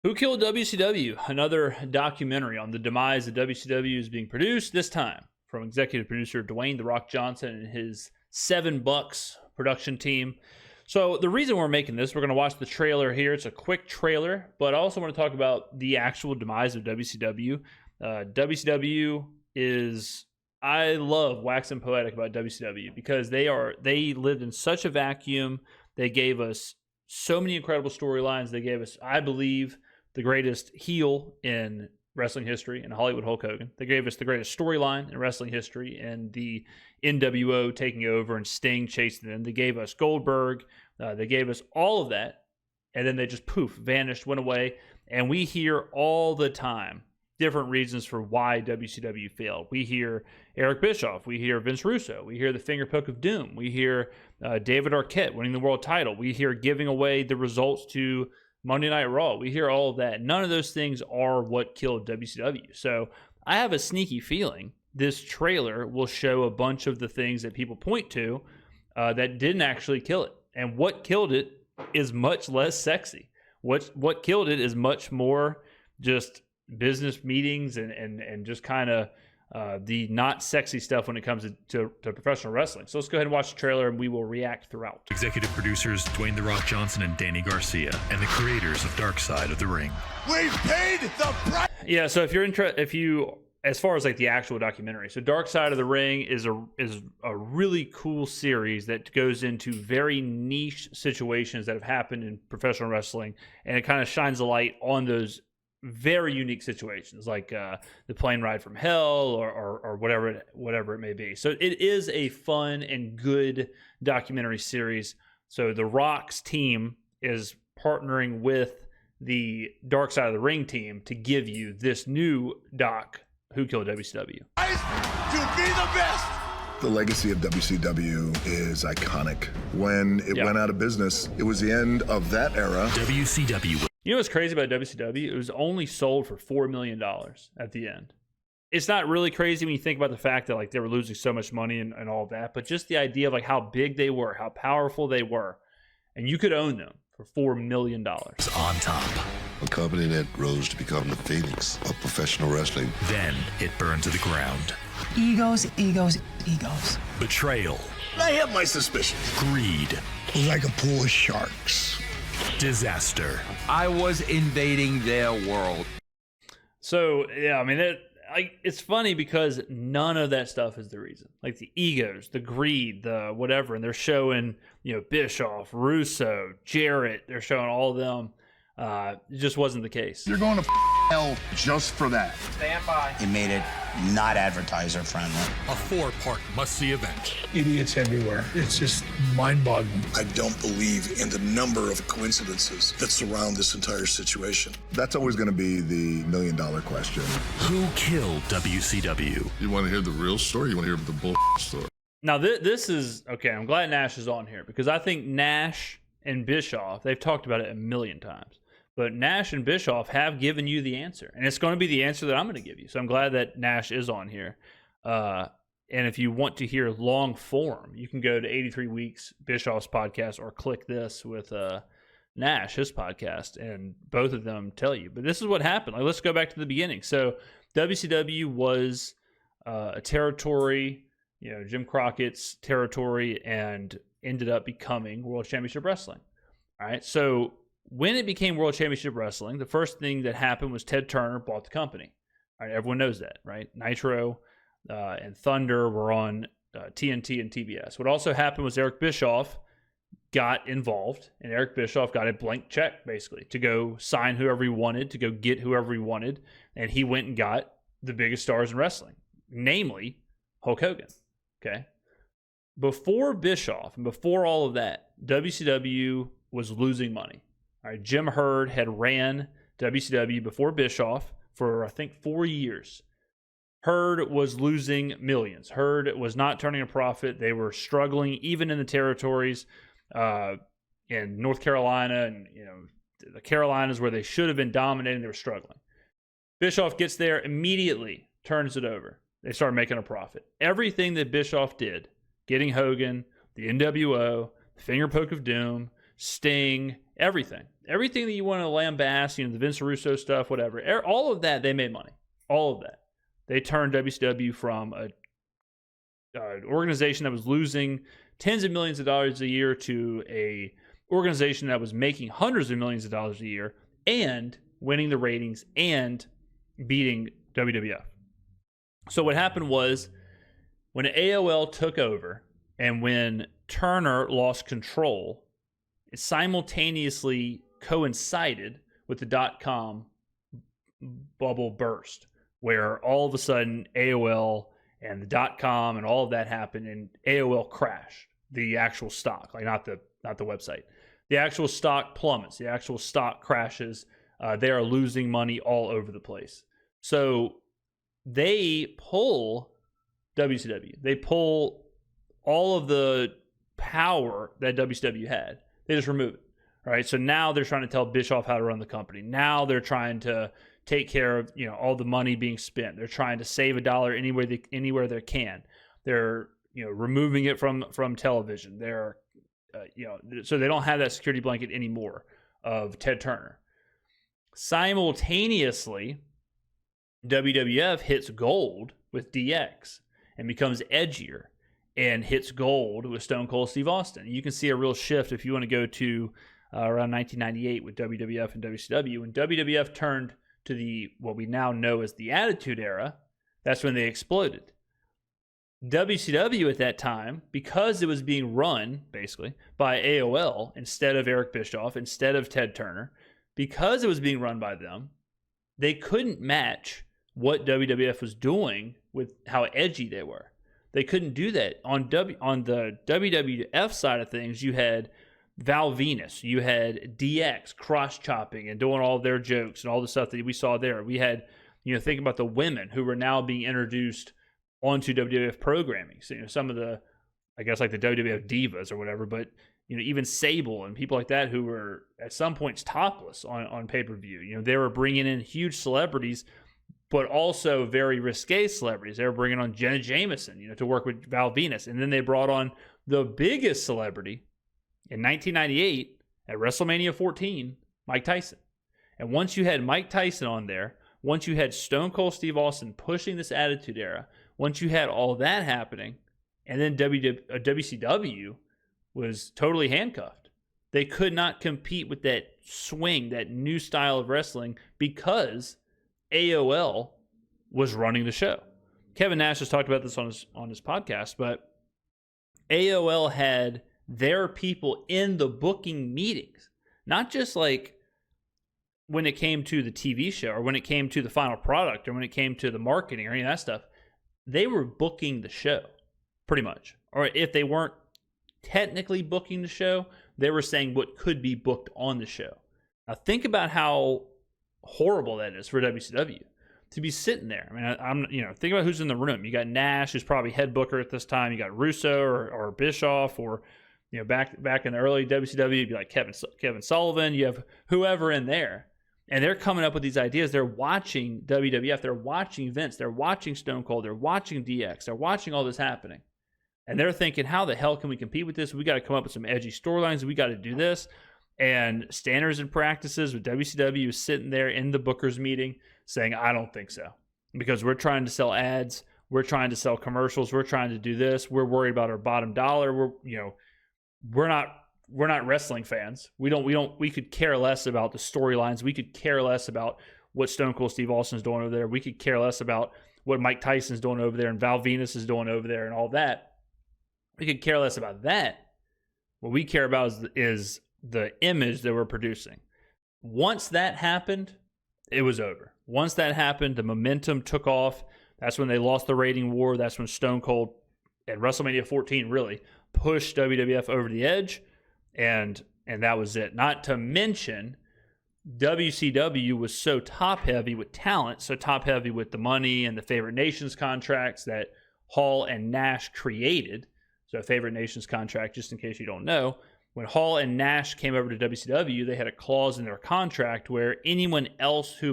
Who Killed WCW? Another documentary on the demise of WCW is being produced, this time from executive producer Dwayne "The Rock" Johnson and his $7 production team. So the reason we're making this, we're going to watch the trailer here. It's a quick trailer, but I also want to talk about the actual demise of WCW. WCW is, I love waxing poetic about WCW because they lived in such a vacuum. They gave us so many incredible storylines. They gave us, I believe, the greatest heel in wrestling history in Hollywood Hulk Hogan. They gave us the greatest storyline in wrestling history and the NWO taking over and Sting chasing them. They gave us Goldberg. They gave us all of that. And then they just poof, vanished, went away. And we hear all the time different reasons for why WCW failed. We hear Eric Bischoff. We hear Vince Russo. We hear the fingerpoke of doom. We hear David Arquette winning the world title. We hear giving away the results to Monday Night Raw. We hear all of that. None of those things are what killed WCW. So I have a sneaky feeling this trailer will show a bunch of the things that people point to that didn't actually kill it. And what killed it is much less sexy. What killed it is much more just business meetings and just kind of the not sexy stuff when it comes to professional wrestling. So let's go ahead and watch the trailer and we will react throughout. Executive producers Dwayne "The Rock" Johnson and Danny Garcia, and the creators of Dark Side of the Ring. We've paid the price. Yeah, so if you as far as like the actual documentary, so Dark Side of the Ring is a really cool series that goes into very niche situations that have happened in professional wrestling, and it kind of shines a light on those very unique situations, like the plane ride from hell or whatever it may be. So it is a fun and good documentary series. So the Rock's team is partnering with the Dark Side of the Ring team to give you this new doc, Who Killed WCW. To be the best. The legacy of WCW is iconic. When it went out of business, it was the end of that era. WCW. You know what's crazy about WCW? It was only sold for $4 million at the end. It's not really crazy when you think about the fact that like they were losing so much money and all that, but just the idea of like how big they were, how powerful they were, and you could own them for $4 million. On top. A company that rose to become the phoenix of professional wrestling. Then it burned to the ground. Egos, egos, egos. Betrayal. I have my suspicions. Greed. It was like a pool of sharks. Disaster. I was invading their world. So, yeah, I mean, it's funny because none of that stuff is the reason. Like the egos, the greed, the whatever, and they're showing, Bischoff, Russo, Jarrett, they're showing all of them. It just wasn't the case. You're going to hell just for that. Stand by. It made it not advertiser friendly. A 4-part must-see event. Idiots everywhere. It's just mind-boggling. I don't believe in the number of coincidences that surround this entire situation. That's always going to be the million-dollar question. Who killed WCW? You want to hear the real story? You want to hear the bull story? Now, this is, okay, I'm glad Nash is on here because I think Nash and Bischoff, they've talked about it a million times. But Nash and Bischoff have given you the answer. And it's going to be the answer that I'm going to give you. So I'm glad that Nash is on here. And if you want to hear long form, you can go to 83 Weeks, Bischoff's podcast, or click this with Nash, his podcast. And both of them tell you. But this is what happened. Like, let's go back to the beginning. So WCW was a territory, Jim Crockett's territory, and ended up becoming World Championship Wrestling. All right. So when it became World Championship Wrestling, the first thing that happened was Ted Turner bought the company. All right, everyone knows that, right? Nitro and Thunder were on TNT and TBS. What also happened was Eric Bischoff got involved, and Eric Bischoff got a blank check, basically, to go sign whoever he wanted, to go get whoever he wanted, and he went and got the biggest stars in wrestling, namely Hulk Hogan, okay? Before Bischoff and before all of that, WCW was losing money. All right, Jim Herd had ran WCW before Bischoff for, I think, 4 years. Herd was losing millions. Herd was not turning a profit. They were struggling even in the territories in North Carolina and the Carolinas where they should have been dominating. They were struggling. Bischoff gets there, immediately turns it over. They start making a profit. Everything that Bischoff did, getting Hogan, the NWO, the Fingerpoke of Doom, Sting, Everything that you want to lambast, the Vince Russo stuff, whatever, all of that, they made money. All of that. They turned WCW from an organization that was losing tens of millions of dollars a year to a organization that was making hundreds of millions of dollars a year and winning the ratings and beating WWF. So what happened was when AOL took over and when Turner lost control, it simultaneously coincided with the .com bubble burst, where all of a sudden AOL and the .com and all of that happened, and AOL crashed. The actual stock, like not the website. The actual stock plummets. The actual stock crashes. They are losing money all over the place. So they pull WCW. They pull all of the power that WCW had. They just remove it. All right. So now they're trying to tell Bischoff how to run the company. Now they're trying to take care of all the money being spent. They're trying to save a dollar anywhere they can. They're removing it from television. They're so they don't have that security blanket anymore of Ted Turner. Simultaneously, WWF hits gold with DX and becomes edgier and hits gold with Stone Cold Steve Austin. You can see a real shift if you want to go to around 1998 with WWF and WCW. When WWF turned to what we now know as the Attitude Era, that's when they exploded. WCW at that time, because it was being run basically by AOL instead of Eric Bischoff, instead of Ted Turner, because it was being run by them, they couldn't match what WWF was doing with how edgy they were. They couldn't do that. On the WWF side of things, you had Val Venus, you had DX cross-chopping and doing all of their jokes and all the stuff that we saw there. We had, think about the women who were now being introduced onto WWF programming. So, some of the, I guess like the WWF divas or whatever, but, even Sable and people like that who were at some points topless on pay-per-view. They were bringing in huge celebrities, but also very risque celebrities. They were bringing on Jenna Jameson, to work with Val Venus. And then they brought on the biggest celebrity in 1998 at WrestleMania 14, Mike Tyson. And once you had Mike Tyson on there, once you had Stone Cold Steve Austin pushing this Attitude Era, once you had all that happening, and then WCW was totally handcuffed. They could not compete with that swing, that new style of wrestling, because AOL was running the show. Kevin Nash has talked about this on his podcast, but AOL had their people in the booking meetings, not just like when it came to the TV show or when it came to the final product or when it came to the marketing or any of that stuff. They were booking the show pretty much. Or if they weren't technically booking the show, they were saying what could be booked on the show. Now think about how horrible that is for WCW to be sitting there. I mean, think about who's in the room. You got Nash, who's probably head booker at this time. You got Russo or Bischoff, or back in the early WCW, you'd be like Kevin Sullivan. You have whoever in there, and they're coming up with these ideas. They're watching WWF. They're watching Vince. They're watching Stone Cold. They're watching DX. They're watching all this happening, and they're thinking, how the hell can we compete with this? We got to come up with some edgy storylines. We got to do this. And standards and practices with WCW is sitting there in the bookers meeting saying, I don't think so. Because we're trying to sell ads. We're trying to sell commercials. We're trying to do this. We're worried about our bottom dollar. We're not wrestling fans. We could care less about the storylines. We could care less about what Stone Cold Steve Austin's doing over there. We could care less about what Mike Tyson's doing over there and Val Venus is doing over there and all that. We could care less about that. What we care about is the image that we're producing. Once that happened, it was over. Once that happened, the momentum took off. That's when they lost the rating war. That's when Stone Cold at WrestleMania 14 really pushed WWF over the edge, and that was it. Not to mention, WCW was so top-heavy with talent, so top-heavy with the money and the Favorite Nations contracts that Hall and Nash created. So a Favorite Nations contract, just in case you don't know, when Hall and Nash came over to WCW, they had a clause in their contract where anyone else who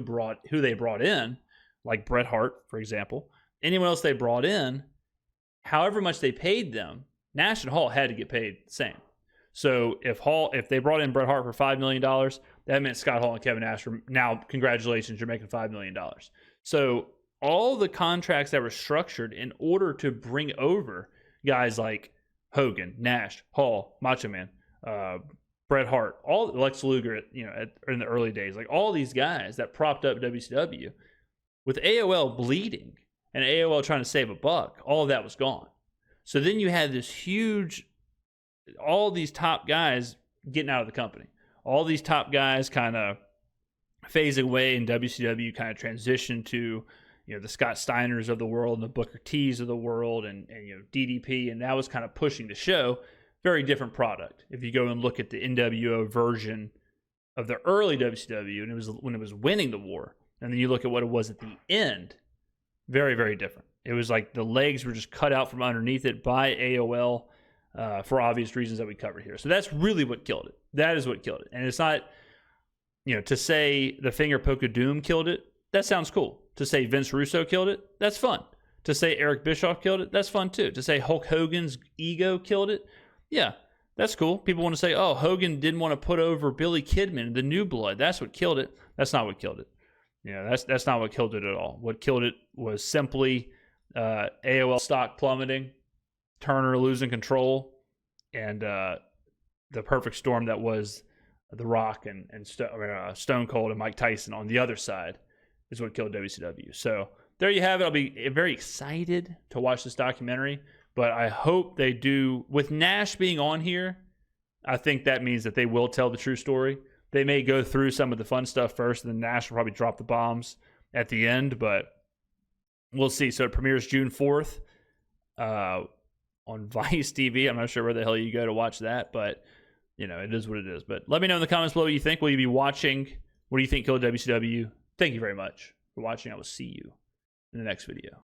they brought in, like Bret Hart, for example, anyone else they brought in, however much they paid them, Nash and Hall had to get paid the same. So if they brought in Bret Hart for $5 million, that meant Scott Hall and Kevin Nash were, now, congratulations, you're making $5 million. So all the contracts that were structured in order to bring over guys like Hogan, Nash, Hall, Macho Man, Bret Hart, all Lex Luger, in the early days, like all these guys that propped up WCW, with AOL bleeding and AOL trying to save a buck, all of that was gone. So then you had this huge, all these top guys getting out of the company. All these top guys kind of phasing away, and WCW kind of transitioned to, the Scott Steiners of the world and the Booker T's of the world and DDP, and that was kind of pushing the show. Very different product. If you go and look at the NWO version of the early WCW, and it was when it was winning the war, and then you look at what it was at the end, very, very different. It was like the legs were just cut out from underneath it by AOL for obvious reasons that we covered here. So that's really what killed it. That is what killed it. And it's not, to say the finger poke of doom killed it, that sounds cool. To say Vince Russo killed it, that's fun. To say Eric Bischoff killed it, that's fun too. To say Hulk Hogan's ego killed it, yeah, that's cool. People want to say, oh, Hogan didn't want to put over Billy Kidman, the new blood. That's what killed it. That's not what killed it. That's not what killed it at all. What killed it was simply AOL stock plummeting, Turner losing control, and the perfect storm that was The Rock and Stone Cold and Mike Tyson on the other side is what killed WCW. So there you have it. I'll be very excited to watch this documentary, but I hope they do. With Nash being on here, I think that means that they will tell the true story. They may go through some of the fun stuff first, and then Nash will probably drop the bombs at the end, but we'll see. So it premieres June 4th on Vice TV. I'm not sure where the hell you go to watch that, but it is what it is. But let me know in the comments below what you think. Will you be watching? What do you think killed WCW? Thank you very much for watching. I will see you in the next video.